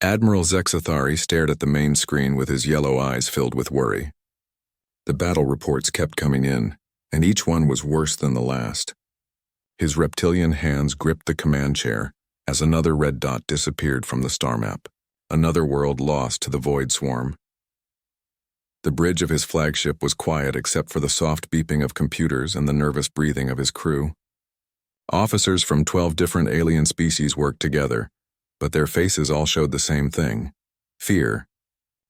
Admiral Zexathari stared at the main screen with his yellow eyes filled with worry. The battle reports kept coming in, and each one was worse than the last. His reptilian hands gripped the command chair as another red dot disappeared from the star map, another world lost to the void swarm. The bridge of his flagship was quiet except for the soft beeping of computers and the nervous breathing of his crew. Officers from 12 different alien species worked together, but their faces all showed the same thing: fear.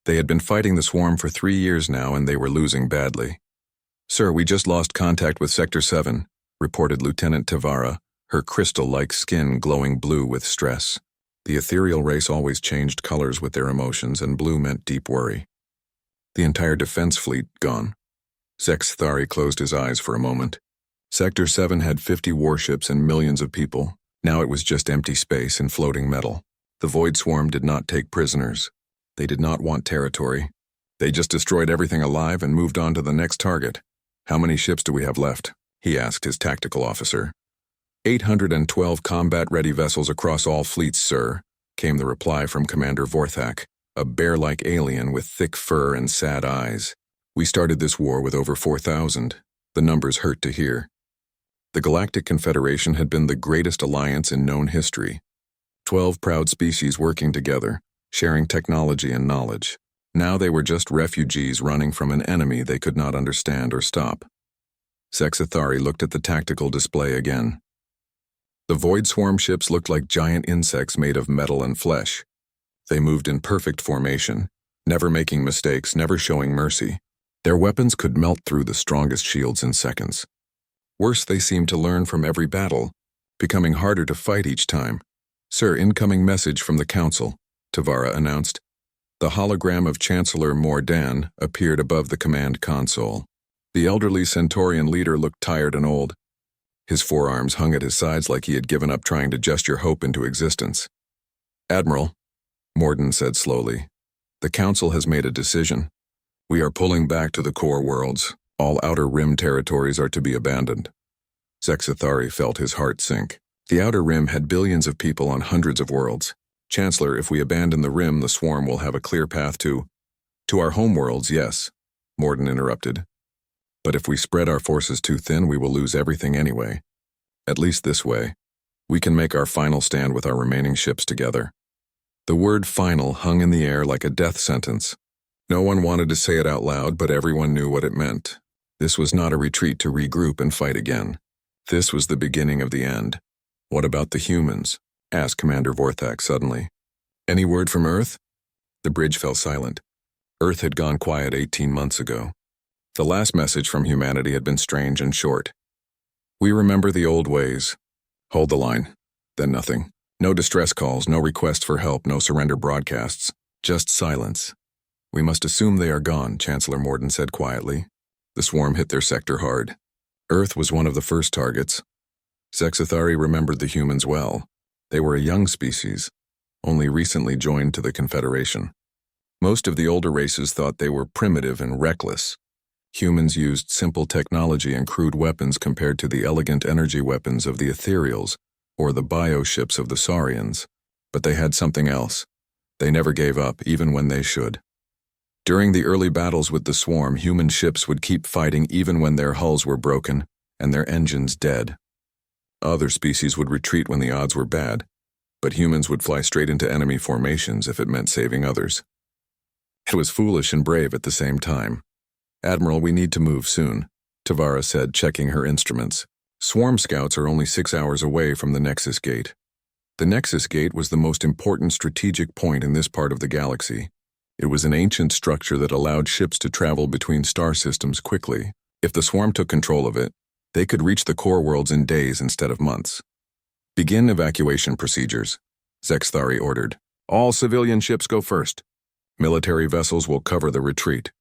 They had been fighting the swarm for 3 years now, and they were losing badly. "Sir, we just lost contact with Sector 7, reported Lieutenant Tavara, her crystal-like skin glowing blue with stress. The ethereal race always changed colors with their emotions, and blue meant deep worry. The entire defense fleet gone. Zexathari closed his eyes for a moment. Sector 7 had 50 warships and millions of people. Now it was just empty space and floating metal. The void swarm did not take prisoners. They did not want territory. They just destroyed everything alive and moved on to the next target. "How many ships do we have left?" he asked his tactical officer. 812 combat-ready vessels across all fleets, sir," came the reply from Commander Vorthak, a bear-like alien with thick fur and sad eyes. "We started this war with over 4,000. The numbers hurt to hear." The Galactic Confederation had been the greatest alliance in known history. 12 proud species working together, sharing technology and knowledge. Now they were just refugees running from an enemy they could not understand or stop. Zexathari looked at the tactical display again. The void swarm ships looked like giant insects made of metal and flesh. They moved in perfect formation, never making mistakes, never showing mercy. Their weapons could melt through the strongest shields in seconds. Worse, they seemed to learn from every battle, becoming harder to fight each time. "Sir, incoming message from the Council," Tavara announced. The hologram of Chancellor Mordan appeared above the command console. The elderly Centaurian leader looked tired and old. His forearms hung at his sides like he had given up trying to gesture hope into existence. "Admiral," Mordan said slowly, "the Council has made a decision. We are pulling back to the core worlds. All Outer Rim territories are to be abandoned." Zexathari felt his heart sink. The Outer Rim had billions of people on hundreds of worlds. "Chancellor, if we abandon the Rim, the swarm will have a clear path to our home worlds, yes," Mordan interrupted. "But if we spread our forces too thin, we will lose everything anyway. At least this way, we can make our final stand with our remaining ships together." The word final hung in the air like a death sentence. No one wanted to say it out loud, but everyone knew what it meant. This was not a retreat to regroup and fight again. This was the beginning of the end. "What about the humans?" asked Commander Vorthak suddenly. "Any word from Earth?" The bridge fell silent. Earth had gone quiet 18 months ago. The last message from humanity had been strange and short. "We remember the old ways." "Hold the line." Then nothing. No distress calls, no requests for help, no surrender broadcasts. Just silence. "We must assume they are gone," Chancellor Mordan said quietly. The swarm hit their sector hard. Earth was one of the first targets. Zexathari remembered the humans well. They were a young species, only recently joined to the Confederation. Most of the older races thought they were primitive and reckless. Humans used simple technology and crude weapons compared to the elegant energy weapons of the ethereals or the bioships of the Saurians. But they had something else. They never gave up, even when they should. During the early battles with the swarm, human ships would keep fighting even when their hulls were broken and their engines dead. Other species would retreat when the odds were bad, but humans would fly straight into enemy formations if it meant saving others. It was foolish and brave at the same time. "Admiral, we need to move soon," Tavara said, checking her instruments. "Swarm scouts are only 6 hours away from the Nexus Gate." The Nexus Gate was the most important strategic point in this part of the galaxy. It was an ancient structure that allowed ships to travel between star systems quickly. If the swarm took control of it, they could reach the core worlds in days instead of months. "Begin evacuation procedures," Zexathari ordered. "All civilian ships go first. Military vessels will cover the retreat."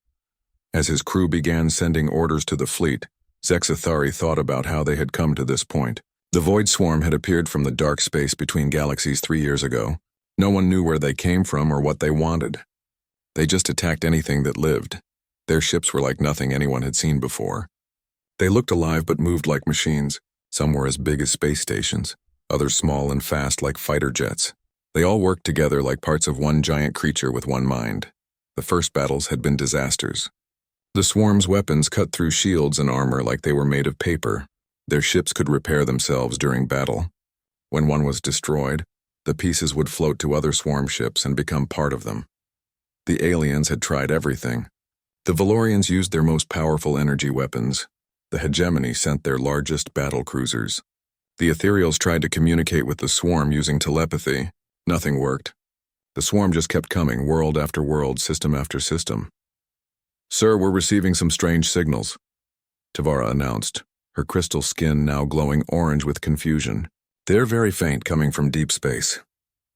As his crew began sending orders to the fleet, Zexathari thought about how they had come to this point. The void swarm had appeared from the dark space between galaxies 3 years ago. No one knew where they came from or what they wanted. They just attacked anything that lived. Their ships were like nothing anyone had seen before. They looked alive but moved like machines. Some were as big as space stations, others small and fast like fighter jets. They all worked together like parts of one giant creature with one mind. The first battles had been disasters. The swarm's weapons cut through shields and armor like they were made of paper. Their ships could repair themselves during battle. When one was destroyed, the pieces would float to other swarm ships and become part of them. The aliens had tried everything. The Valorians used their most powerful energy weapons. The hegemony sent their largest battle cruisers. The ethereals tried to communicate with the swarm using telepathy. Nothing worked. The swarm just kept coming, world after world, system after system. "Sir, we're receiving some strange signals," Tavara announced, her crystal skin now glowing orange with confusion. "They're very faint, coming from deep space."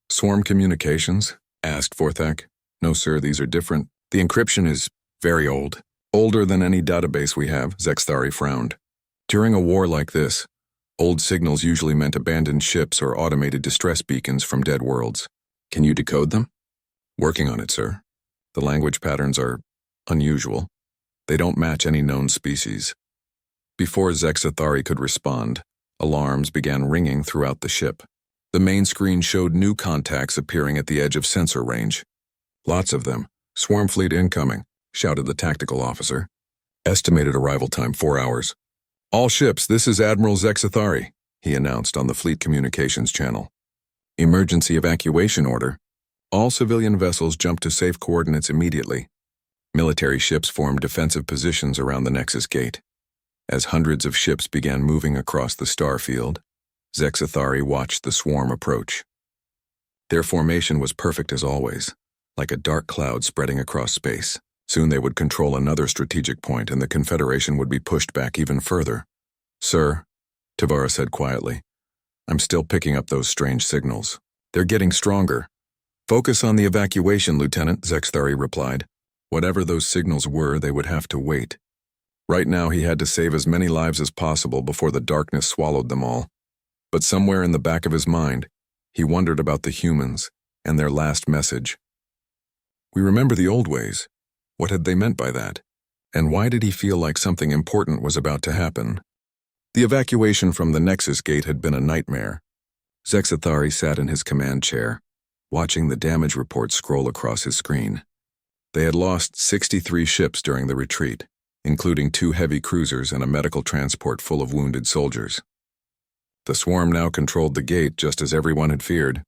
"Swarm communications?" asked Vorthak. "No, sir, these are different. The encryption is very old. Older than any database we have," Zexthari frowned. "During a war like this, old signals usually meant abandoned ships or automated distress beacons from dead worlds. Can you decode them?" "Working on it, sir. The language patterns are unusual. They don't match any known species." Before Zexthari could respond, alarms began ringing throughout the ship. The main screen showed new contacts appearing at the edge of sensor range. "Lots of them. Swarm fleet incoming," shouted the tactical officer. "Estimated arrival time 4 hours. All ships, this is Admiral Zexthari," he announced on the fleet communications channel. "Emergency evacuation order. All civilian vessels jump to safe coordinates immediately." Military ships formed defensive positions around the Nexus Gate. As hundreds of ships began moving across the star field, Zexthari watched the swarm approach. Their formation was perfect as always, like a dark cloud spreading across space. Soon they would control another strategic point and the Confederation would be pushed back even further. "Sir," Tavara said quietly, "I'm still picking up those strange signals. They're getting stronger." "Focus on the evacuation, Lieutenant," Zexthari replied. Whatever those signals were, they would have to wait. Right now he had to save as many lives as possible before the darkness swallowed them all. But somewhere in the back of his mind, he wondered about the humans and their last message. We remember the old ways. What had they meant by that? And why did he feel like something important was about to happen? The evacuation from the Nexus Gate had been a nightmare. Zexthari sat in his command chair, watching the damage report scroll across his screen. They had lost 63 ships during the retreat, including 2 heavy cruisers and a medical transport full of wounded soldiers. The swarm now controlled the gate just as everyone had feared.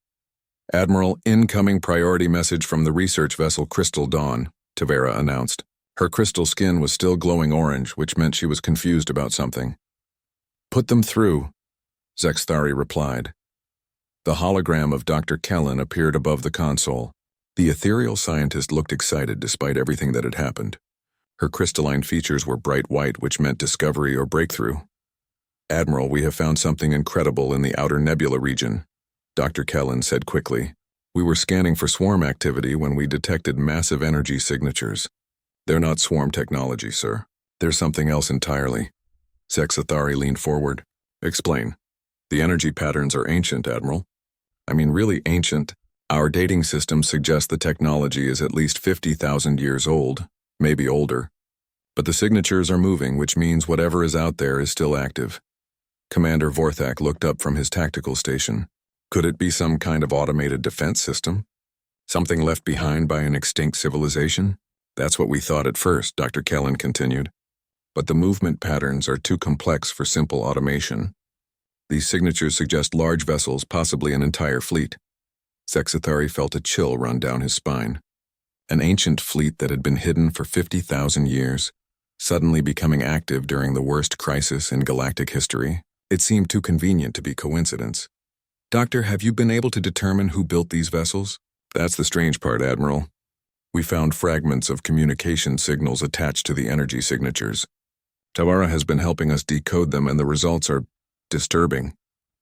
"Admiral, incoming priority message from the research vessel Crystal Dawn," Tavara announced. Her crystal skin was still glowing orange, which meant she was confused about something. "Put them through," Zexthari replied. The hologram of Dr. Kellen appeared above the console. The ethereal scientist looked excited despite everything that had happened. Her crystalline features were bright white, which meant discovery or breakthrough. "Admiral, we have found something incredible in the outer nebula region," Dr. Kellen said quickly. "We were scanning for swarm activity when we detected massive energy signatures. They're not swarm technology, sir. They're something else entirely." Zexthari leaned forward. "Explain. The energy patterns are ancient, Admiral. I mean, really ancient. Our dating system suggests the technology is at least 50,000 years old, maybe older. But the signatures are moving, which means whatever is out there is still active." Commander Vorthak looked up from his tactical station. Could it be some kind of automated defense system? Something left behind by an extinct civilization? "That's what we thought at first," Dr. Kellen continued. "But the movement patterns are too complex for simple automation. These signatures suggest large vessels, possibly an entire fleet." Zexthari felt a chill run down his spine. An ancient fleet that had been hidden for 50,000 years, suddenly becoming active during the worst crisis in galactic history. It seemed too convenient to be coincidence. "Doctor, have you been able to determine who built these vessels?" "That's the strange part, Admiral. We found fragments of communication signals attached to the energy signatures. Tavara has been helping us decode them and the results are disturbing."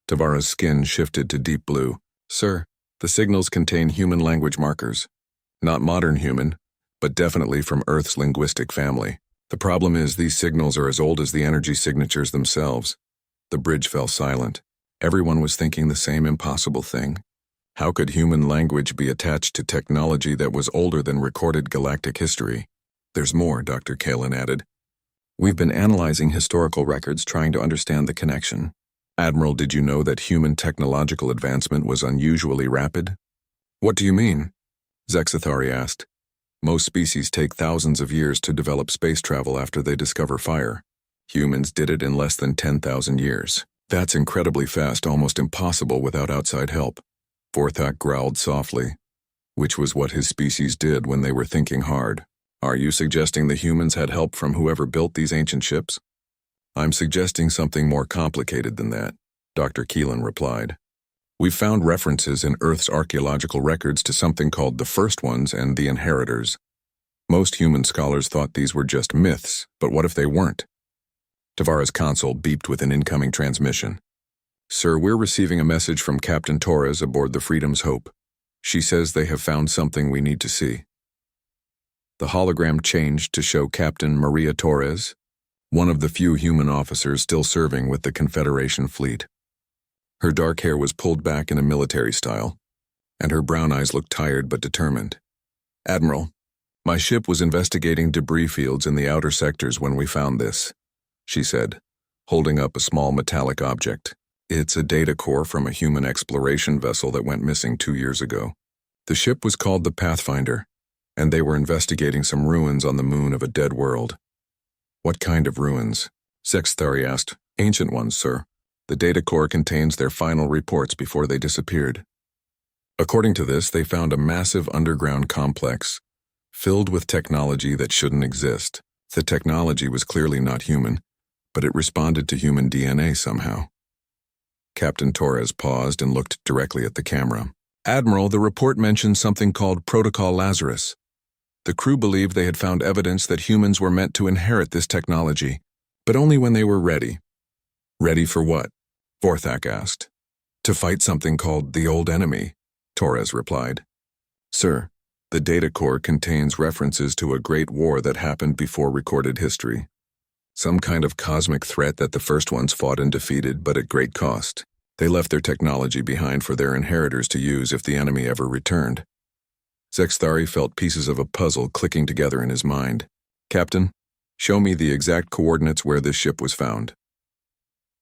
Tavara's skin shifted to deep blue. "Sir, the signals contain human language markers. Not modern human, but definitely from Earth's linguistic family. The problem is these signals are as old as the energy signatures themselves." The bridge fell silent. Everyone was thinking the same impossible thing. How could human language be attached to technology that was older than recorded galactic history? "There's more," Dr. Kalen added. "We've been analyzing historical records trying to understand the connection. Admiral, did you know that human technological advancement was unusually rapid? What do you mean? Zexathari asked. Most species take thousands of years to develop space travel after they discover fire. Humans did it in less than 10,000 years. That's incredibly fast, almost impossible without outside help. Vorthak growled softly, which was what his species did when they were thinking hard. Are you suggesting the humans had help from whoever built these ancient ships? I'm suggesting something more complicated than that, Dr. Keelan replied. We've found references in Earth's archaeological records to something called the First Ones and the Inheritors. Most human scholars thought these were just myths, but what if they weren't? Tavara's console beeped with an incoming transmission. Sir, we're receiving a message from Captain Torres aboard the Freedom's Hope. She says they have found something we need to see. The hologram changed to show Captain Maria Torres, one of the few human officers still serving with the Confederation fleet. Her dark hair was pulled back in a military style, and her brown eyes looked tired but determined. Admiral, my ship was investigating debris fields in the outer sectors when we found this, she said, holding up a small metallic object. It's a data core from a human exploration vessel that went missing 2 years ago. The ship was called the Pathfinder, and they were investigating some ruins on the moon of a dead world. What kind of ruins? Zexathari asked. Ancient ones, sir. The data core contains their final reports before they disappeared. According to this, they found a massive underground complex filled with technology that shouldn't exist. The technology was clearly not human, but it responded to human DNA somehow. Captain Torres paused and looked directly at the camera. Admiral, the report mentioned something called Protocol Lazarus. The crew believed they had found evidence that humans were meant to inherit this technology, but only when they were ready. Ready for what? Vorthak asked. To fight something called the Old Enemy, Torres replied. Sir, the data core contains references to a great war that happened before recorded history. Some kind of cosmic threat that the First Ones fought and defeated, but at great cost. They left their technology behind for their inheritors to use if the enemy ever returned. Zexathari felt pieces of a puzzle clicking together in his mind. Captain, show me the exact coordinates where this ship was found.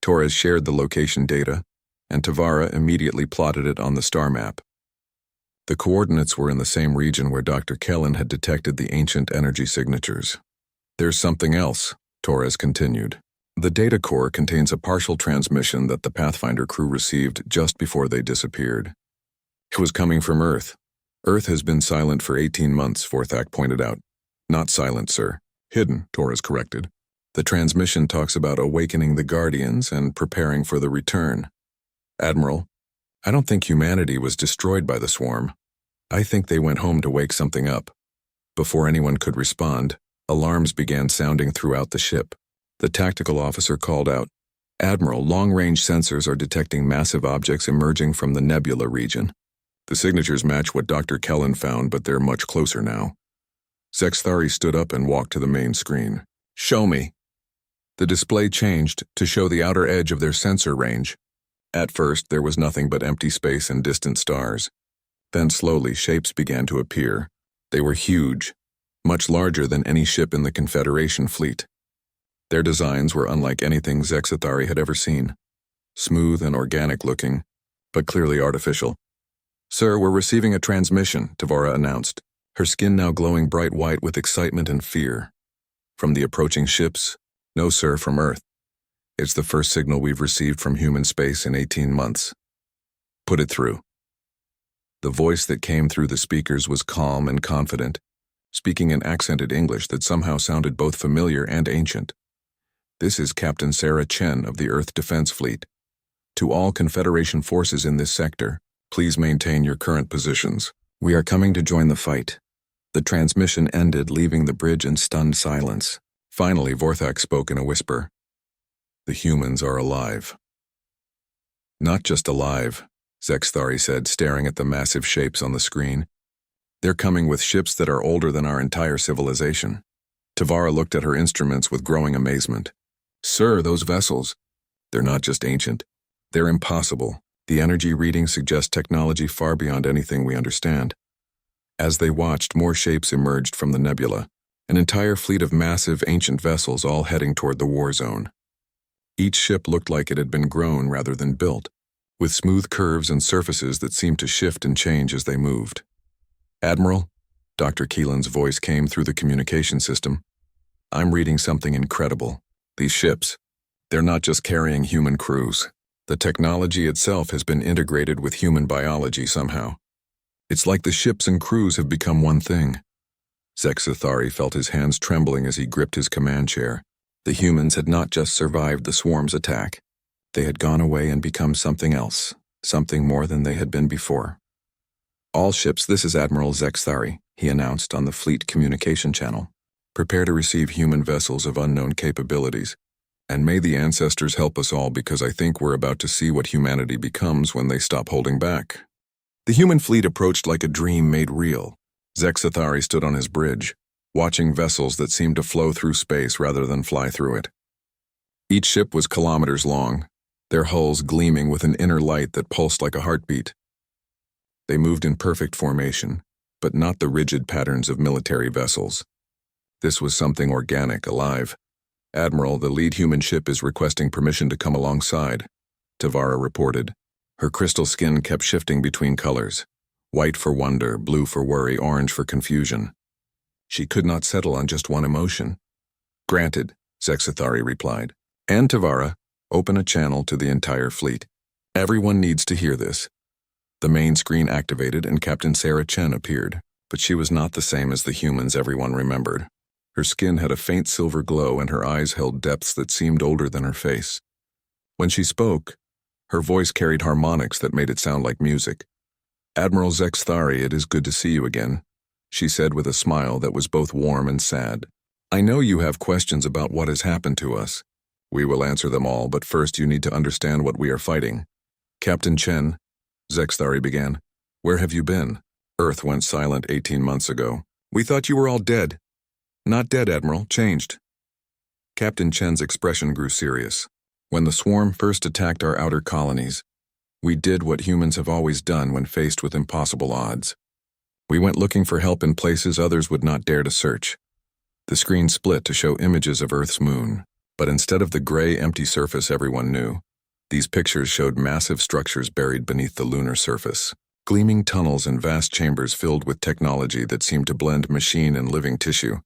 Torres shared the location data, and Tavara immediately plotted it on the star map. The coordinates were in the same region where Dr. Kellen had detected the ancient energy signatures. There's something else, Torres continued. The data core contains a partial transmission that the Pathfinder crew received just before they disappeared. It was coming from Earth. Earth has been silent for 18 months, Vorthak pointed out. Not silent, sir. Hidden, Torres corrected. The transmission talks about awakening the Guardians and preparing for the return. Admiral, I don't think humanity was destroyed by the swarm. I think they went home to wake something up. Before anyone could respond, alarms began sounding throughout the ship. The tactical officer called out, Admiral, long-range sensors are detecting massive objects emerging from the nebula region. The signatures match what Dr. Kellen found, but they're much closer now. Zexathari stood up and walked to the main screen. Show me. The display changed to show the outer edge of their sensor range. At first, there was nothing but empty space and distant stars. Then slowly, shapes began to appear. They were huge, much larger than any ship in the Confederation fleet. Their designs were unlike anything Zexathari had ever seen. Smooth and organic-looking, but clearly artificial. Sir, we're receiving a transmission, Tavara announced, her skin now glowing bright white with excitement and fear. From the approaching ships? No, sir, from Earth. It's the first signal we've received from human space in 18 months. Put it through. The voice that came through the speakers was calm and confident, speaking in accented English that somehow sounded both familiar and ancient. This is Captain Sarah Chen of the Earth Defense Fleet. To all Confederation forces in this sector, please maintain your current positions. We are coming to join the fight. The transmission ended, leaving the bridge in stunned silence. Finally, Vorthak spoke in a whisper. The humans are alive. Not just alive, Zexathari said, staring at the massive shapes on the screen. They're coming with ships that are older than our entire civilization. Tavara looked at her instruments with growing amazement. Sir, those vessels, they're not just ancient. They're impossible. The energy readings suggest technology far beyond anything we understand. As they watched, more shapes emerged from the nebula, an entire fleet of massive ancient vessels all heading toward the war zone. Each ship looked like it had been grown rather than built, with smooth curves and surfaces that seemed to shift and change as they moved. "Admiral," Dr. Keelan's voice came through the communication system. "I'm reading something incredible. These ships, they're not just carrying human crews. The technology itself has been integrated with human biology somehow. It's like the ships and crews have become one thing." Zexathari felt his hands trembling as he gripped his command chair. The humans had not just survived the swarm's attack. They had gone away and become something else, something more than they had been before. "All ships, this is Admiral Zexathari," he announced on the fleet communication channel. "Prepare to receive human vessels of unknown capabilities. And may the ancestors help us all, because I think we're about to see what humanity becomes when they stop holding back." The human fleet approached like a dream made real. Zexathari stood on his bridge, watching vessels that seemed to flow through space rather than fly through it. Each ship was kilometers long, their hulls gleaming with an inner light that pulsed like a heartbeat. They moved in perfect formation, but not the rigid patterns of military vessels. This was something organic, alive. "Admiral, the lead human ship is requesting permission to come alongside," Tavara reported. Her crystal skin kept shifting between colors. White for wonder, blue for worry, orange for confusion. She could not settle on just one emotion. "Granted," Zexathari replied. "And Tavara, open a channel to the entire fleet. Everyone needs to hear this." The main screen activated and Captain Sarah Chen appeared, but she was not the same as the humans everyone remembered. Her skin had a faint silver glow and her eyes held depths that seemed older than her face. When she spoke, her voice carried harmonics that made it sound like music. "Admiral Zexathari, it is good to see you again," she said with a smile that was both warm and sad. "I know you have questions about what has happened to us. We will answer them all, but first you need to understand what we are fighting." "Captain Chen," Zexathari began, "where have you been? Earth went silent 18 months ago. We thought you were all dead." "Not dead, Admiral, changed." Captain Chen's expression grew serious. "When the swarm first attacked our outer colonies, we did what humans have always done when faced with impossible odds. We went looking for help in places others would not dare to search." The screen split to show images of Earth's moon, but instead of the gray, empty surface everyone knew, these pictures showed massive structures buried beneath the lunar surface. Gleaming tunnels and vast chambers filled with technology that seemed to blend machine and living tissue.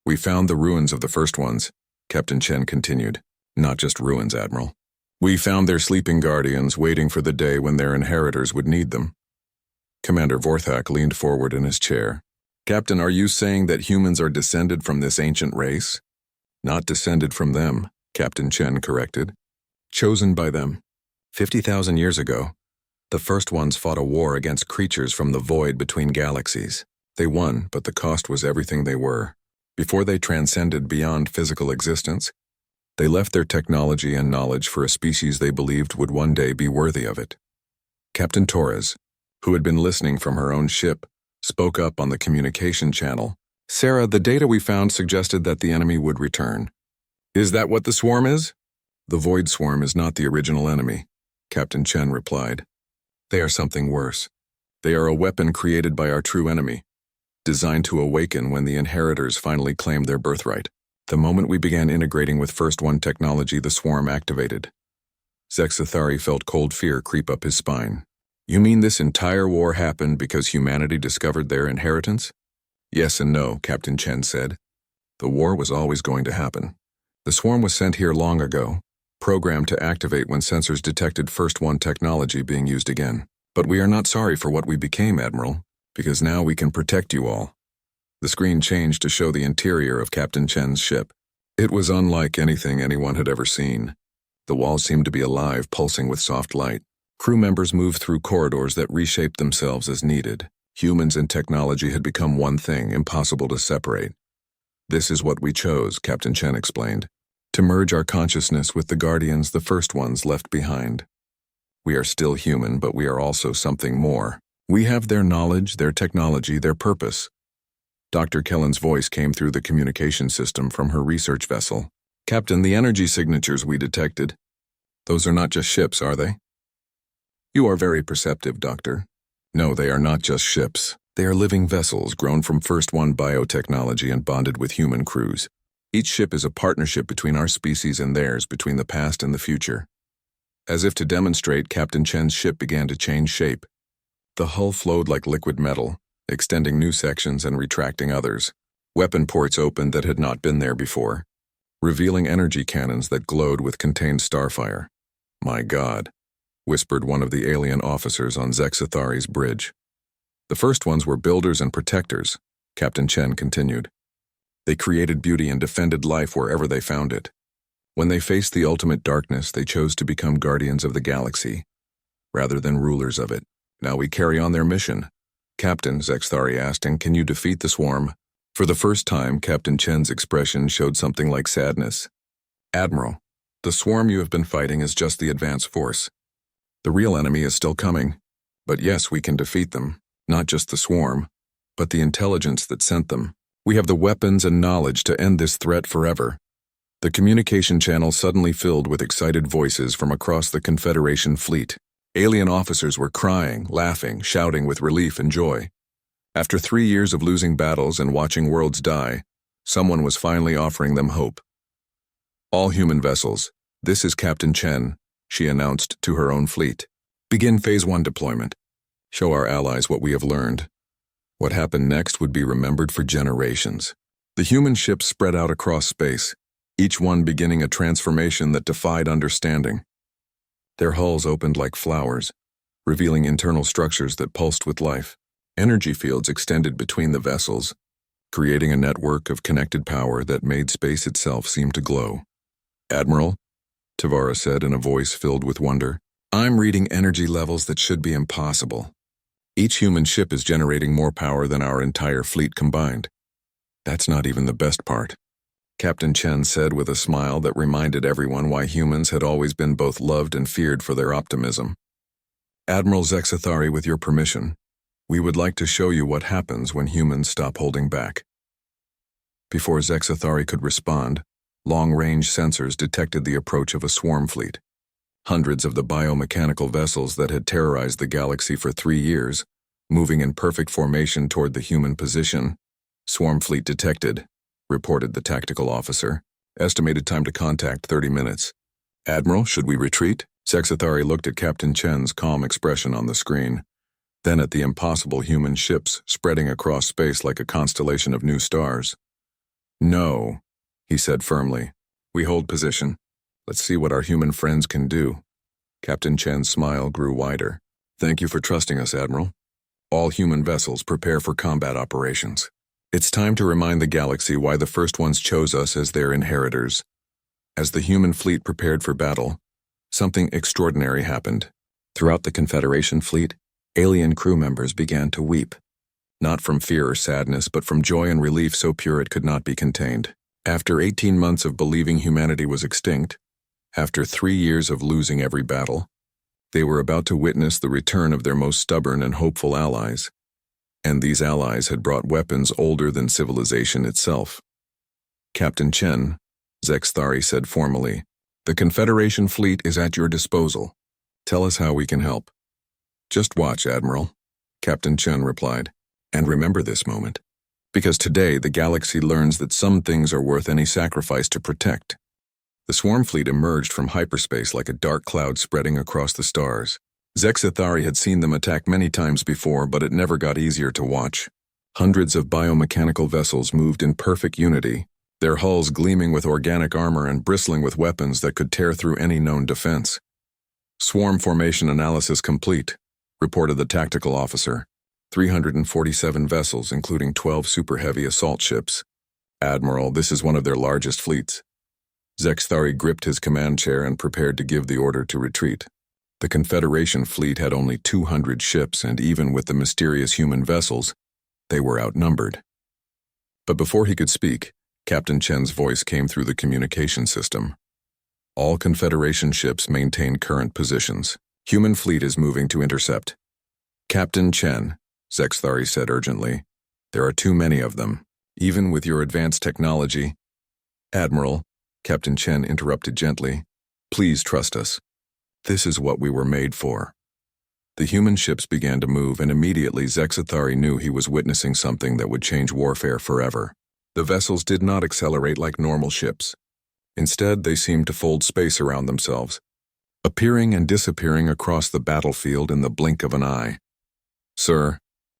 "We found the ruins of the first ones," Captain Chen continued. "Not just ruins, Admiral. We found their sleeping guardians waiting for the day when their inheritors would need them." Commander Vorthak leaned forward in his chair. "Captain, are you saying that humans are descended from this ancient race?" "Not descended from them," Captain Chen corrected. "Chosen by them. 50,000 years ago, the first ones fought a war against creatures from the void between galaxies. They won, but the cost was everything they were. Before they transcended beyond physical existence, they left their technology and knowledge for a species they believed would one day be worthy of it." Captain Torres, who had been listening from her own ship, spoke up on the communication channel. "Sarah, the data we found suggested that the enemy would return." "Is that what the swarm is?" "The Void Swarm is not the original enemy," Captain Chen replied. "They are something worse. They are a weapon created by our true enemy, designed to awaken when the inheritors finally claim their birthright. The moment we began integrating with First One technology, the swarm activated." Zexathari felt cold fear creep up his spine. "You mean this entire war happened because humanity discovered their inheritance?" "Yes and no," Captain Chen said. "The war was always going to happen. The swarm was sent here long ago, programmed to activate when sensors detected First One technology being used again. But we are not sorry for what we became, Admiral, because now we can protect you all." The screen changed to show the interior of Captain Chen's ship. It was unlike anything anyone had ever seen. The walls seemed to be alive, pulsing with soft light. Crew members moved through corridors that reshaped themselves as needed. Humans and technology had become one thing, impossible to separate. "This is what we chose," Captain Chen explained. "To merge our consciousness with the guardians, the first ones left behind. We are still human, but we are also something more. We have their knowledge, their technology, their purpose." Dr. Kellen's voice came through the communication system from her research vessel. "Captain, the energy signatures we detected, those are not just ships, are they?" "You are very perceptive, Doctor. No, they are not just ships. They are living vessels grown from First One biotechnology and bonded with human crews. Each ship is a partnership between our species and theirs, between the past and the future. As if to demonstrate, Captain Chen's ship began to change shape. The hull flowed like liquid metal, extending new sections and retracting others. Weapon ports opened that had not been there before, revealing energy cannons that glowed with contained starfire. "My God," whispered one of the alien officers on Zexathari's bridge. "The first ones were builders and protectors," Captain Chen continued. "They created beauty and defended life wherever they found it. When they faced the ultimate darkness, they chose to become guardians of the galaxy, rather than rulers of it. Now we carry on their mission." "Captain," Zexathari asked, "and can you defeat the swarm?" For the first time, Captain Chen's expression showed something like sadness. "Admiral, the swarm you have been fighting is just the advance force. The real enemy is still coming. But yes, we can defeat them. Not just the swarm, but the intelligence that sent them. We have the weapons and knowledge to end this threat forever." The communication channel suddenly filled with excited voices from across the Confederation fleet. Alien officers were crying, laughing, shouting with relief and joy. After 3 years of losing battles and watching worlds die, someone was finally offering them hope. "All human vessels, this is Captain Chen," she announced to her own fleet. "Begin Phase 1 deployment. Show our allies what we have learned." What happened next would be remembered for generations. The human ships spread out across space, each one beginning a transformation that defied understanding. Their hulls opened like flowers, revealing internal structures that pulsed with life. Energy fields extended between the vessels, creating a network of connected power that made space itself seem to glow. "Admiral," Tavara said in a voice filled with wonder, "I'm reading energy levels that should be impossible. Each human ship is generating more power than our entire fleet combined." "That's not even the best part," Captain Chen said with a smile that reminded everyone why humans had always been both loved and feared for their optimism. "Admiral Zexathari, with your permission, we would like to show you what happens when humans stop holding back." Before Zexathari could respond, long-range sensors detected the approach of a swarm fleet. Hundreds of the biomechanical vessels that had terrorized the galaxy for 3 years, moving in perfect formation toward the human position. "Swarm fleet detected," reported the tactical officer. "Estimated time to contact 30 minutes. "Admiral, should we retreat?" Zexathari looked at Captain Chen's calm expression on the screen, then at the impossible human ships spreading across space like a constellation of new stars. "No," he said firmly. "We hold position. Let's see what our human friends can do." Captain Chen's smile grew wider. "Thank you for trusting us, Admiral. All human vessels prepare for combat operations. It's time to remind the galaxy why the first ones chose us as their inheritors." As the human fleet prepared for battle, something extraordinary happened. Throughout the Confederation fleet, alien crew members began to weep. Not from fear or sadness, but from joy and relief so pure it could not be contained. After 18 months of believing humanity was extinct, after 3 years of losing every battle, they were about to witness the return of their most stubborn and hopeful allies. And these allies had brought weapons older than civilization itself. "Captain Chen," Zexathari said formally, "the Confederation fleet is at your disposal. Tell us how we can help." "Just watch, Admiral," Captain Chen replied. "And remember this moment. Because today the galaxy learns that some things are worth any sacrifice to protect." The swarm fleet emerged from hyperspace like a dark cloud spreading across the stars. Zexathari had seen them attack many times before, but it never got easier to watch. Hundreds of biomechanical vessels moved in perfect unity, their hulls gleaming with organic armor and bristling with weapons that could tear through any known defense. "Swarm formation analysis complete," reported the tactical officer. 347 vessels, including 12 super-heavy assault ships. "Admiral, this is one of their largest fleets." Zexathari gripped his command chair and prepared to give the order to retreat. The Confederation fleet had only 200 ships, and even with the mysterious human vessels, they were outnumbered. But before he could speak, Captain Chen's voice came through the communication system. "All Confederation ships maintain current positions. Human fleet is moving to intercept." "Captain Chen," Zexathari said urgently, "there are too many of them, even with your advanced technology." "Admiral," Captain Chen interrupted gently, "please trust us. This is what we were made for." The human ships began to move, and immediately Zexathari knew he was witnessing something that would change warfare forever. The vessels did not accelerate like normal ships. Instead, they seemed to fold space around themselves. appearing and disappearing across the battlefield in the blink of an eye. "Sir,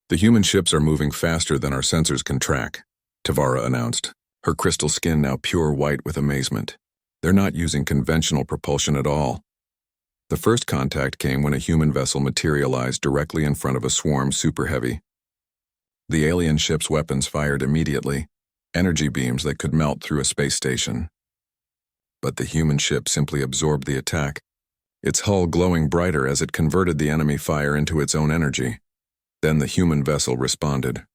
the human ships are moving faster than our sensors can track," Tavara announced, her crystal skin now pure white with amazement. "They're not using conventional propulsion at all." The first contact came when a human vessel materialized directly in front of a swarm super heavy. The alien ship's weapons fired immediately, energy beams that could melt through a space station. But the human ship simply absorbed the attack, its hull glowing brighter as it converted the enemy fire into its own energy. Then the human vessel responded.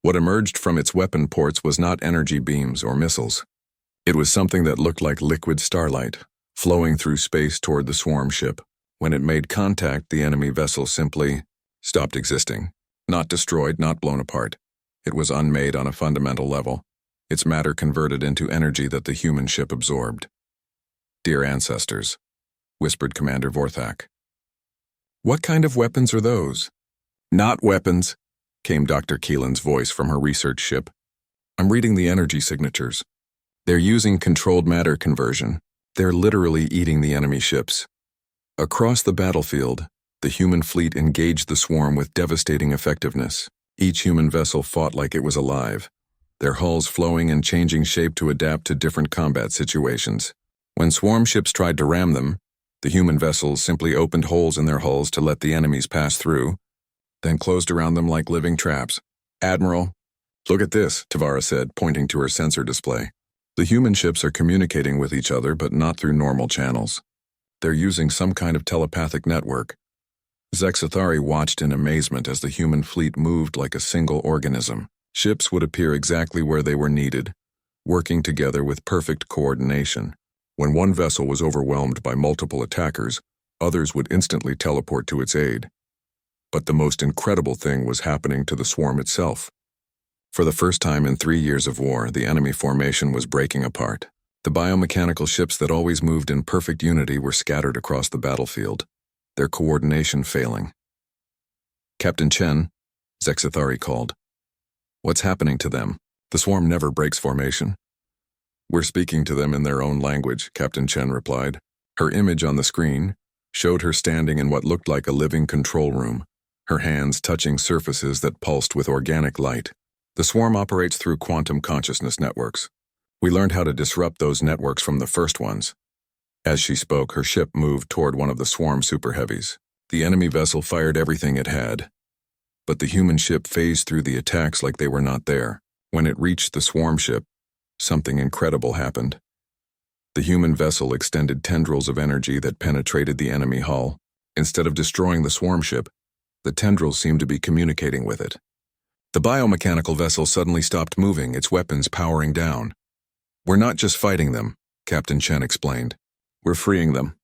What emerged from its weapon ports was not energy beams or missiles. It was something that looked like liquid starlight, flowing through space toward the swarm ship. When it made contact, the enemy vessel simply stopped existing. Not destroyed, not blown apart. It was unmade on a fundamental level, its matter converted into energy that the human ship absorbed. "Dear ancestors," whispered Commander Vorthak. "What kind of weapons are those?" "Not weapons," came Dr. Keelan's voice from her research ship. "I'm reading the energy signatures. They're using controlled matter conversion. They're literally eating the enemy ships." Across the battlefield, the human fleet engaged the swarm with devastating effectiveness. Each human vessel fought like it was alive, their hulls flowing and changing shape to adapt to different combat situations. When swarm ships tried to ram them, the human vessels simply opened holes in their hulls to let the enemies pass through, then closed around them like living traps. "Admiral, look at this," Tavara said, pointing to her sensor display. "The human ships are communicating with each other, but not through normal channels. They're using some kind of telepathic network." Zexathari watched in amazement as the human fleet moved like a single organism. Ships would appear exactly where they were needed, working together with perfect coordination. When one vessel was overwhelmed by multiple attackers, others would instantly teleport to its aid. But the most incredible thing was happening to the swarm itself. For the first time in 3 years of war, the enemy formation was breaking apart. The biomechanical ships that always moved in perfect unity were scattered across the battlefield, their coordination failing. "Captain Chen," Zexathari called. "What's happening to them? The swarm never breaks formation." "We're speaking to them in their own language," Captain Chen replied. Her image on the screen showed her standing in what looked like a living control room, her hands touching surfaces that pulsed with organic light. "The swarm operates through quantum consciousness networks. We learned how to disrupt those networks from the first ones." As she spoke, her ship moved toward one of the swarm super heavies. The enemy vessel fired everything it had, but the human ship phased through the attacks like they were not there. When it reached the swarm ship, something incredible happened. The human vessel extended tendrils of energy that penetrated the enemy hull. Instead of destroying the swarm ship, the tendrils seemed to be communicating with it. The biomechanical vessel suddenly stopped moving, its weapons powering down. "We're not just fighting them," Captain Chen explained. "We're freeing them.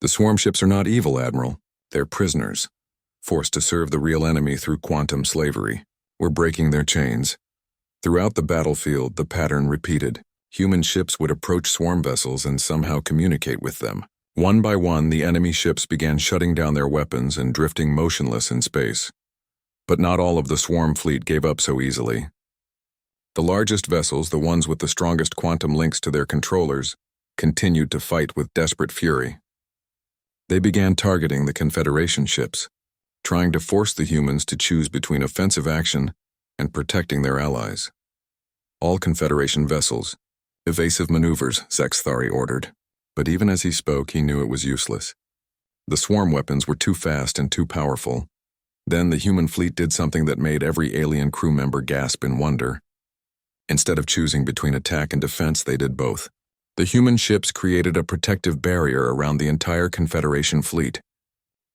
The swarm ships are not evil, Admiral. They're prisoners, forced to serve the real enemy through quantum slavery. We're breaking their chains." Throughout the battlefield, the pattern repeated. Human ships would approach swarm vessels and somehow communicate with them. One by one, the enemy ships began shutting down their weapons and drifting motionless in space. But not all of the swarm fleet gave up so easily. The largest vessels, the ones with the strongest quantum links to their controllers, continued to fight with desperate fury. They began targeting the Confederation ships, trying to force the humans to choose between offensive action and protecting their allies. "All Confederation vessels, evasive maneuvers," Zexathari ordered. But even as he spoke, he knew it was useless. The swarm weapons were too fast and too powerful. Then the human fleet did something that made every alien crew member gasp in wonder. Instead of choosing between attack and defense, they did both. The human ships created a protective barrier around the entire Confederation fleet,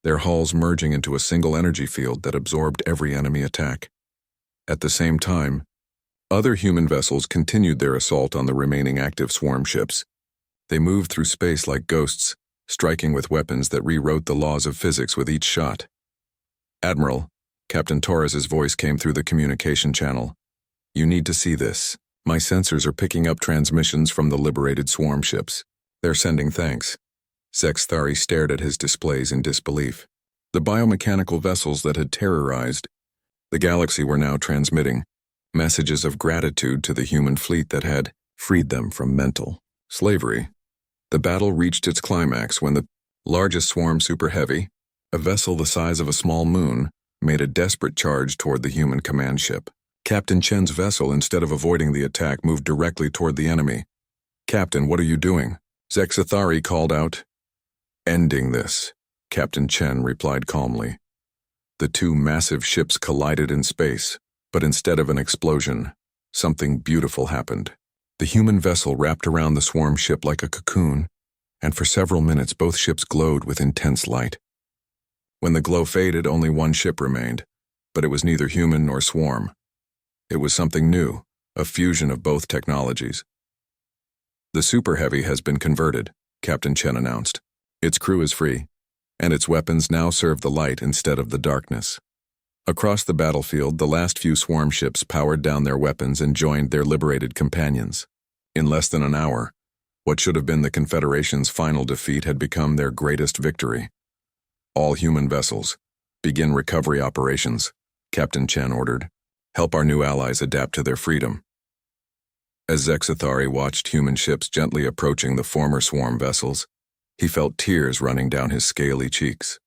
their hulls merging into a single energy field that absorbed every enemy attack. At the same time, other human vessels continued their assault on the remaining active swarm ships. They moved through space like ghosts, striking with weapons that rewrote the laws of physics with each shot. "Admiral," Captain Torres's voice came through the communication channel. "You need to see this. My sensors are picking up transmissions from the liberated swarm ships. They're sending thanks." Zexathari stared at his displays in disbelief. The biomechanical vessels that had terrorized the galaxy were now transmitting messages of gratitude to the human fleet that had freed them from mental slavery. The battle reached its climax when the Largest swarm super heavy, a vessel the size of a small moon, made a desperate charge toward the human command ship. Captain Chen's vessel, instead of avoiding the attack, moved directly toward the enemy. "Captain, what are you doing?" Zexathari called out. "Ending this," Captain Chen replied calmly. The two massive ships collided in space, but instead of an explosion, something beautiful happened. The human vessel wrapped around the swarm ship like a cocoon, and for several minutes both ships glowed with intense light. When the glow faded, only one ship remained, but it was neither human nor swarm. It was something new, a fusion of both technologies. "The Super Heavy has been converted," Captain Chen announced. "Its crew is free, and its weapons now serve the light instead of the darkness." Across the battlefield, the last few swarm ships powered down their weapons and joined their liberated companions. In less than an hour, what should have been the Confederation's final defeat had become their greatest victory. "All human vessels, begin recovery operations," Captain Chen ordered. "Help our new allies adapt to their freedom." As Zexathari watched human ships gently approaching the former swarm vessels, he felt tears running down his scaly cheeks.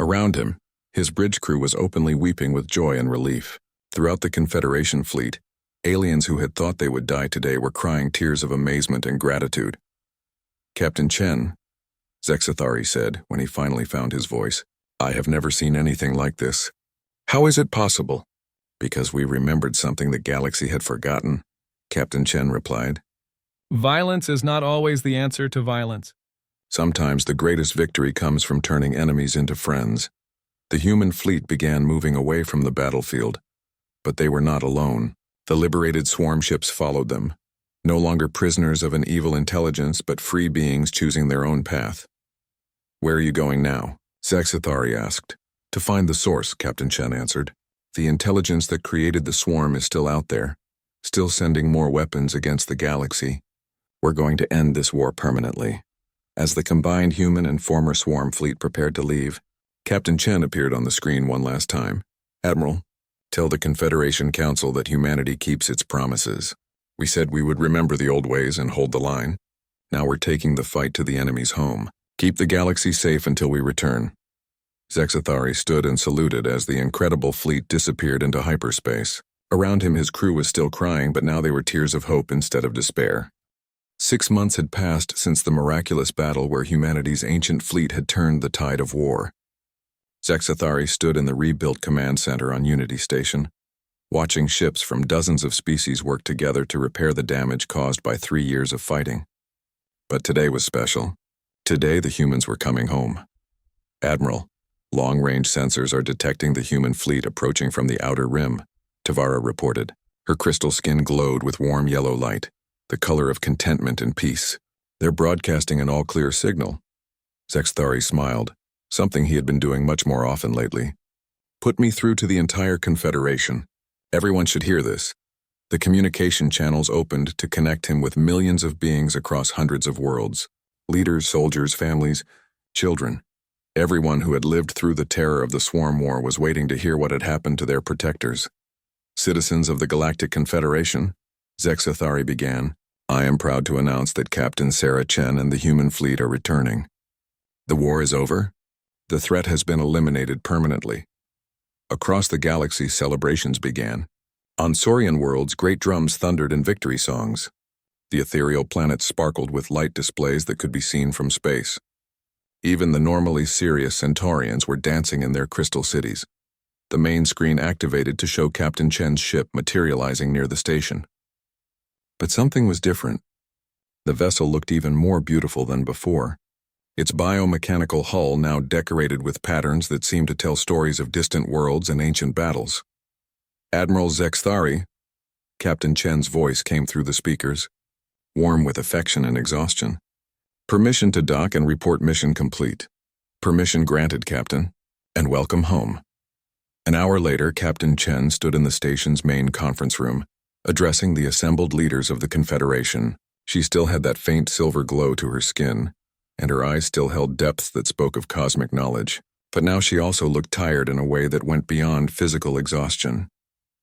Around him, his bridge crew was openly weeping with joy and relief. Throughout the Confederation fleet, aliens who had thought they would die today were crying tears of amazement and gratitude. "Captain Chen," Zexathari said when he finally found his voice, "I have never seen anything like this." "How is it possible?" "Because we remembered something the galaxy had forgotten," Captain Chen replied. Violence is not always the answer to violence. Sometimes the greatest victory comes from turning enemies into friends. The human fleet began moving away from the battlefield, but they were not alone. The liberated swarm ships followed them, no longer prisoners of an evil intelligence, but free beings choosing their own path. "Where are you going now?" Zexathari asked. "To find the source," Captain Chen answered. "The intelligence that created the swarm is still out there, still sending more weapons against the galaxy. We're going to end this war permanently." As the combined human and former swarm fleet prepared to leave, Captain Chen appeared on the screen one last time. "Admiral, tell the Confederation Council that humanity keeps its promises. We said we would remember the old ways and hold the line. Now we're taking the fight to the enemy's home. Keep the galaxy safe until we return." Zexathari stood and saluted as the incredible fleet disappeared into hyperspace. Around him his crew was still crying, but now they were tears of hope instead of despair. 6 months had passed since the miraculous battle where humanity's ancient fleet had turned the tide of war. Zexathari stood in the rebuilt command center on Unity Station, watching ships from dozens of species work together to repair the damage caused by 3 years of fighting. But today was special. Today the humans were coming home. "Admiral, long-range sensors are detecting the human fleet approaching from the outer rim," Tavara reported. Her crystal skin glowed with warm yellow light, the color of contentment and peace. "They're broadcasting an all-clear signal." Zexathari smiled, something he had been doing much more often lately. "Put me through to the entire Confederation. Everyone should hear this." The communication channels opened to connect him with millions of beings across hundreds of worlds. Leaders, soldiers, families, children. Everyone who had lived through the terror of the Swarm War was waiting to hear what had happened to their protectors. "Citizens of the Galactic Confederation," Zexathari began, "I am proud to announce that Captain Sarah Chen and the human fleet are returning. The war is over. The threat has been eliminated permanently." Across the galaxy, celebrations began. On Saurian worlds, great drums thundered in victory songs. The ethereal planets sparkled with light displays that could be seen from space. Even the normally serious Centaurians were dancing in their crystal cities. The main screen activated to show Captain Chen's ship materializing near the station. But something was different. The vessel looked even more beautiful than before. Its biomechanical hull now decorated with patterns that seemed to tell stories of distant worlds and ancient battles. "Admiral Zexathari," Captain Chen's voice came through the speakers, warm with affection and exhaustion. "Permission to dock and report mission complete." "Permission granted, Captain, and welcome home." An hour later, Captain Chen stood in the station's main conference room, addressing the assembled leaders of the Confederation. She still had that faint silver glow to her skin, and her eyes still held depths that spoke of cosmic knowledge. But now she also looked tired in a way that went beyond physical exhaustion.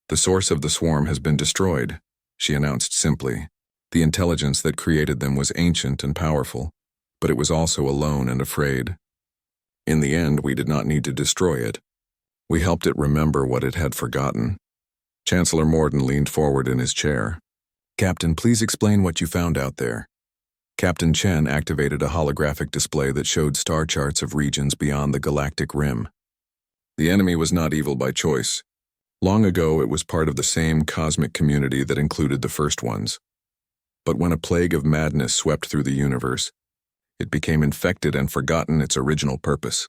"The source of the swarm has been destroyed," she announced simply. "The intelligence that created them was ancient and powerful, but it was also alone and afraid. In the end, we did not need to destroy it. We helped it remember what it had forgotten. Chancellor Morden leaned forward in his chair. Captain, please explain what you found out there. Captain Chen activated a holographic display that showed star charts of regions beyond the galactic rim. The enemy was not evil by choice. Long ago, it was part of the same cosmic community that included the first ones. But when a plague of madness swept through the universe, it became infected and forgotten its original purpose.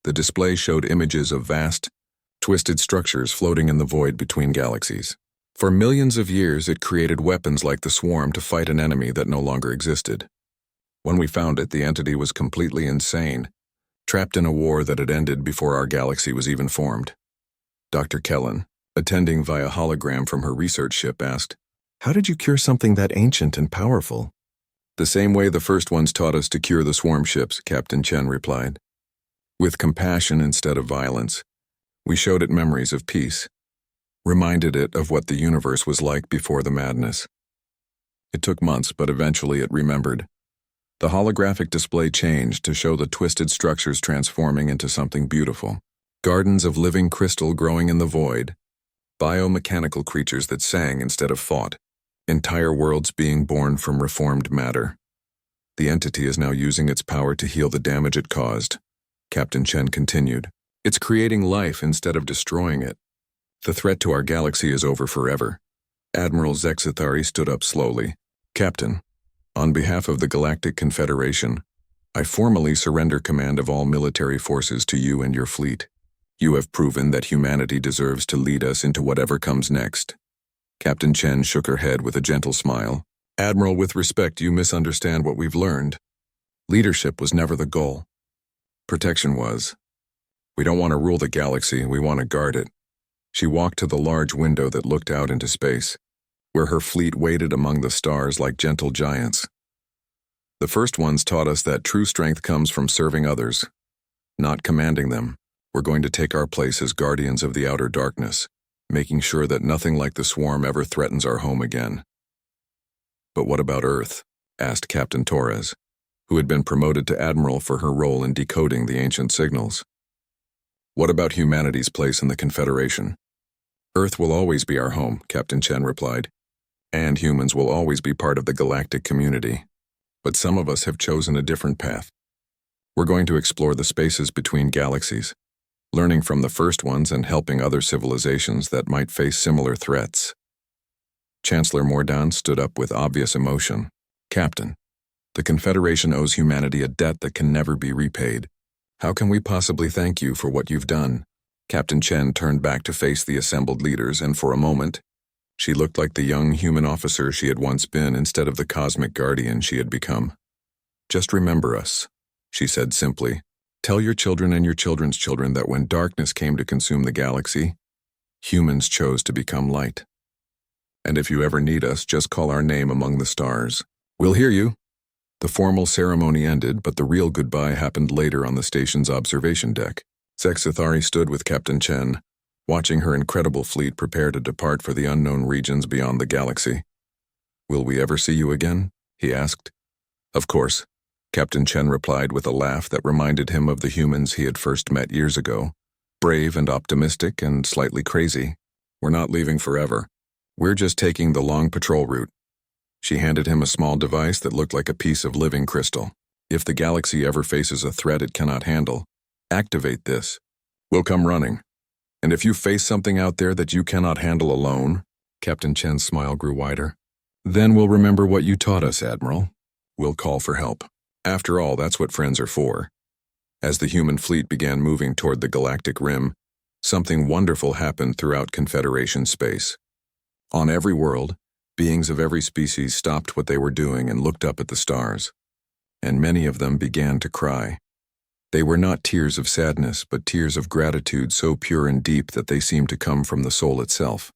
The display showed images of vast, twisted structures floating in the void between galaxies. For millions of years, it created weapons like the Swarm to fight an enemy that no longer existed. When we found it, the entity was completely insane, trapped in a war that had ended before our galaxy was even formed. Dr. Kellen, attending via hologram from her research ship, asked, "How did you cure something that ancient and powerful?" "The same way the first ones taught us to cure the swarm ships," Captain Chen replied. "With compassion instead of violence. We showed it memories of peace, reminded it of what the universe was like before the madness. It took months, but eventually it remembered. The holographic display changed to show the twisted structures transforming into something beautiful. Gardens of living crystal growing in the void, biomechanical creatures that sang instead of fought, entire worlds being born from reformed matter. The entity is now using its power to heal the damage it caused," Captain Chen continued. "It's creating life instead of destroying it. The threat to our galaxy is over forever." Admiral Zexithari stood up slowly. "Captain, on behalf of the Galactic Confederation, I formally surrender command of all military forces to you and your fleet. You have proven that humanity deserves to lead us into whatever comes next." Captain Chen shook her head with a gentle smile. "Admiral, with respect, you misunderstand what we've learned. Leadership was never the goal. Protection was. We don't want to rule the galaxy, we want to guard it." She walked to the large window that looked out into space, where her fleet waited among the stars like gentle giants. "The first ones taught us that true strength comes from serving others, not commanding them. We're going to take our place as guardians of the outer darkness, making sure that nothing like the Swarm ever threatens our home again." "But what about Earth?" asked Captain Torres, who had been promoted to Admiral for her role in decoding the ancient signals. "What about humanity's place in the Confederation?" "Earth will always be our home," Captain Chen replied, "and humans will always be part of the galactic community. But some of us have chosen a different path. We're going to explore the spaces between galaxies, learning from the first ones and helping other civilizations that might face similar threats." Chancellor Morden stood up with obvious emotion. "Captain, the Confederation owes humanity a debt that can never be repaid. How can we possibly thank you for what you've done?" Captain Chen turned back to face the assembled leaders, and for a moment, she looked like the young human officer she had once been instead of the cosmic guardian she had become. "Just remember us," she said simply. "Tell your children and your children's children that when darkness came to consume the galaxy, humans chose to become light. And if you ever need us, just call our name among the stars. We'll hear you." The formal ceremony ended, but the real goodbye happened later on the station's observation deck. Zexithari stood with Captain Chen, watching her incredible fleet prepare to depart for the unknown regions beyond the galaxy. "Will we ever see you again?" he asked. "Of course," Captain Chen replied with a laugh that reminded him of the humans he had first met years ago. "Brave and optimistic and slightly crazy. We're not leaving forever. We're just taking the long patrol route." She handed him a small device that looked like a piece of living crystal. "If the galaxy ever faces a threat it cannot handle, activate this. We'll come running. And if you face something out there that you cannot handle alone," Captain Chen's smile grew wider, "then we'll remember what you taught us, Admiral. We'll call for help. After all, that's what friends are for." As the human fleet began moving toward the galactic rim, something wonderful happened throughout Confederation space. On every world, beings of every species stopped what they were doing and looked up at the stars, and many of them began to cry. They were not tears of sadness, but tears of gratitude so pure and deep that they seemed to come from the soul itself.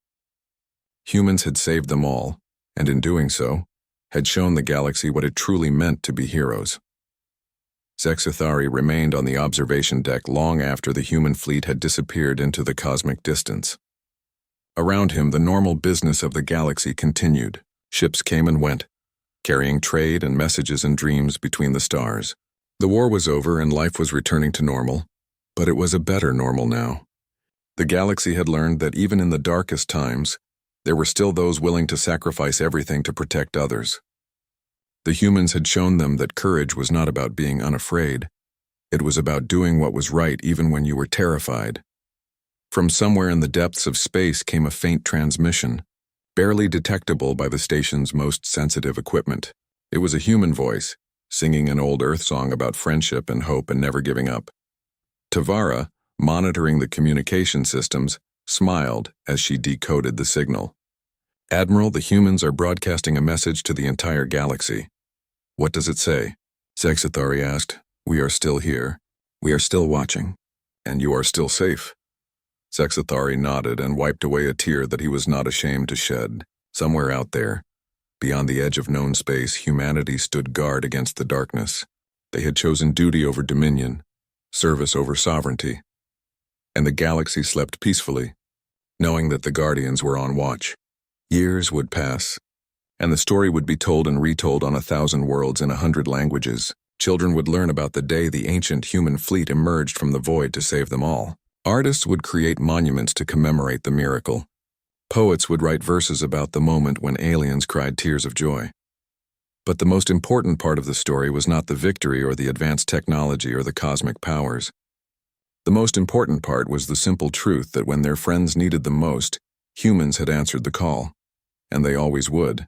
Humans had saved them all, and in doing so, had shown the galaxy what it truly meant to be heroes. Zexithari remained on the observation deck long after the human fleet had disappeared into the cosmic distance. Around him, the normal business of the galaxy continued. Ships came and went, carrying trade and messages and dreams between the stars. The war was over and life was returning to normal, but it was a better normal now. The galaxy had learned that even in the darkest times, there were still those willing to sacrifice everything to protect others. The humans had shown them that courage was not about being unafraid. It was about doing what was right even when you were terrified. From somewhere in the depths of space came a faint transmission, barely detectable by the station's most sensitive equipment. It was a human voice, singing an old Earth song about friendship and hope and never giving up. Tavara, monitoring the communication systems, smiled as she decoded the signal. "Admiral, the humans are broadcasting a message to the entire galaxy." "What does it say?" Sexithari asked. "We are still here. We are still watching. And you are still safe." Sexithari nodded and wiped away a tear that he was not ashamed to shed. Somewhere out there, beyond the edge of known space, humanity stood guard against the darkness. They had chosen duty over dominion, service over sovereignty. And the galaxy slept peacefully, knowing that the Guardians were on watch. Years would pass, and the story would be told and retold on 1,000 worlds in 100 languages. Children would learn about the day the ancient human fleet emerged from the void to save them all. Artists would create monuments to commemorate the miracle. Poets would write verses about the moment when aliens cried tears of joy. But the most important part of the story was not the victory or the advanced technology or the cosmic powers. The most important part was the simple truth that when their friends needed them most, humans had answered the call. And they always would.